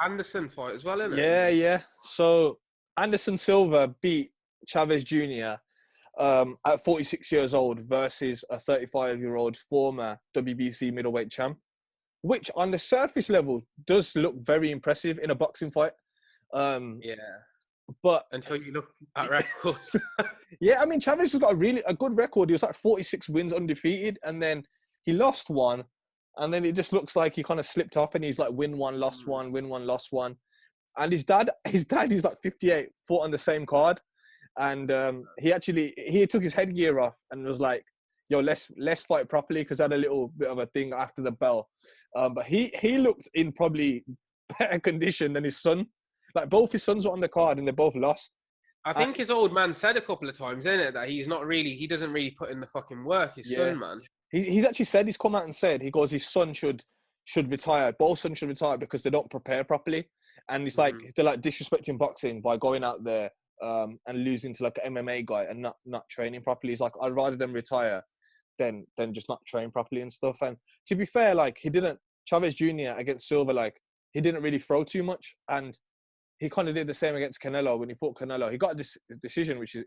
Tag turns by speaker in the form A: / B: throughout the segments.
A: Anderson fight as well, isn't it?
B: Yeah, yeah. So Anderson Silva beat Chavez Jr. At 46 years old versus a 35-year-old former WBC middleweight champ, which on the surface level does look very impressive in a boxing fight.
A: Yeah.
B: But
A: Until you look at records.
B: yeah, I mean, Chavez has got a good record. He was like 46 wins undefeated, and then he lost one, and then it just looks like he kind of slipped off, and he's like win one, lost one, win one, lost one. And his dad, who's like 58, fought on the same card, and he took his headgear off and was like, "Yo, let's fight properly," because I had a little bit of a thing after the bell. But he looked in probably better condition than his son. Like both his sons were on the card and they both lost.
A: I think his old man said a couple of times, isn't it, that he doesn't really put in the fucking work, his son, man.
B: He's actually said, he's come out and said, he goes, his son should retire. Both sons should retire because they don't prepare properly. And it's like, they're like disrespecting boxing by going out there and losing to like an MMA guy and not training properly. He's like, I'd rather them retire than just not train properly and stuff. And to be fair, like Chavez Jr. against Silva, like he didn't really throw too much. And he kind of did the same against Canelo when he fought Canelo. He got this decision, which is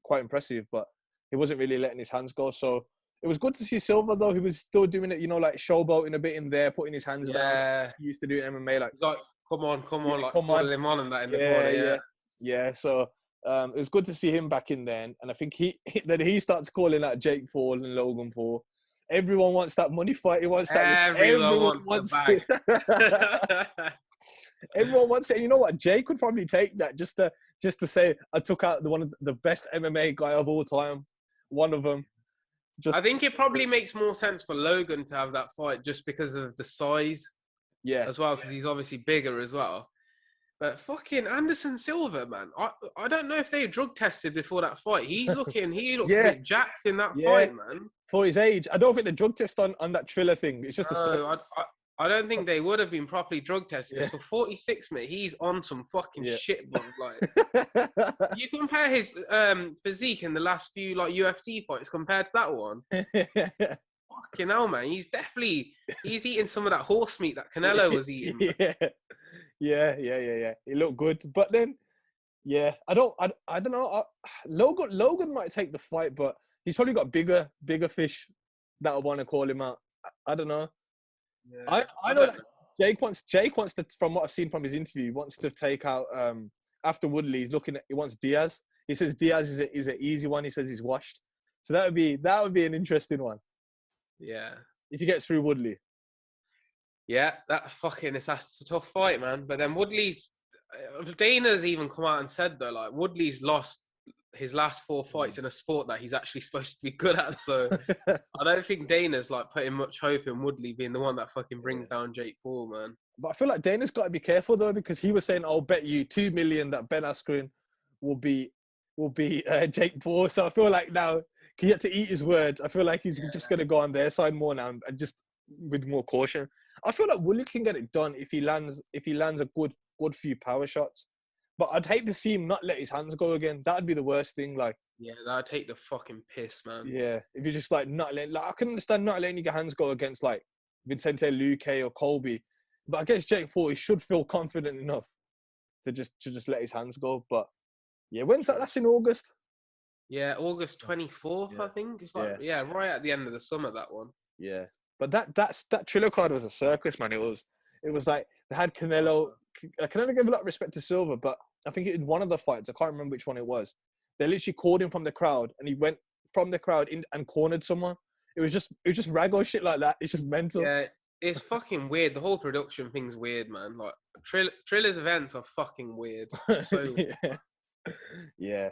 B: quite impressive, but he wasn't really letting his hands go. So it was good to see Silva, though. He was still doing it, like showboating a bit in there, putting his hands down. He used to do in MMA. Like,
A: he's like, come on, like
B: come on.
A: him on and that in the corner.
B: Yeah. So it was good to see him back in there. And I think he starts calling out Jake Paul and Logan Paul. Everyone wants that money fight. He wants that. Everyone wants it. Everyone wants it. You know what? Jake would probably take that just to say I took out one of the best MMA guy of all time. One of them.
A: I think it probably makes more sense for Logan to have that fight just because of the size.
B: Yeah.
A: As well, because he's obviously bigger as well. But fucking Anderson Silva, man. I don't know if they drug tested before that fight. He looks a bit jacked in that fight, man.
B: For his age. I don't think the drug test on that Triller thing. It's just
A: I don't think they would have been properly drug tested. Yeah. For 46, mate, he's on some fucking shit, bro. Like, you compare his physique in the last few like UFC fights compared to that one. Fucking hell, man. He's eating some of that horse meat that Canelo was eating.
B: Yeah. He looked good, but then, I don't know. Logan might take the fight, but he's probably got bigger fish that will want to call him out. I don't know. Yeah, I know that Jake wants to, from what I've seen from his interview, wants to take out after Woodley. He wants Diaz. He says Diaz is an easy one. He says he's washed. So that would be an interesting one.
A: Yeah.
B: If he gets through Woodley.
A: Yeah, that's a tough fight, man. But then Dana's even come out and said though, like Woodley's lost his last 4 fights in a sport that he's actually supposed to be good at. So I don't think Dana's like putting much hope in Woodley being the one that fucking brings down Jake Paul, man.
B: But I feel like Dana's got to be careful though, because he was saying, "I'll bet you $2 million that Ben Askren will be Jake Paul." So I feel like now he had to eat his words. I feel like he's just going to go on their side more now and just with more caution. I feel like Woodley can get it done if he lands a good few power shots. But I'd hate to see him not let his hands go again. That'd be the worst thing. Like,
A: yeah, that'd take the fucking piss, man.
B: Yeah, if you're just like not letting, like I can understand not letting your hands go against like Vicente Luque or Colby, but against Jake Paul, he should feel confident enough to just let his hands go. But yeah, when's that? That's in August.
A: Yeah, August 24th, I think. It's like right at the end of the summer, that one.
B: Yeah, but that Triller card was a circus, man. It was like they had Canelo. Canelo gave a lot of respect to Silva, but I think in one of the fights, I can't remember which one it was, they literally called him from the crowd, and he went from the crowd in and cornered someone. It was just raggo shit like that. It's just mental.
A: Yeah, it's fucking weird. The whole production thing's weird, man. Like Triller's events are fucking weird. So
B: yeah,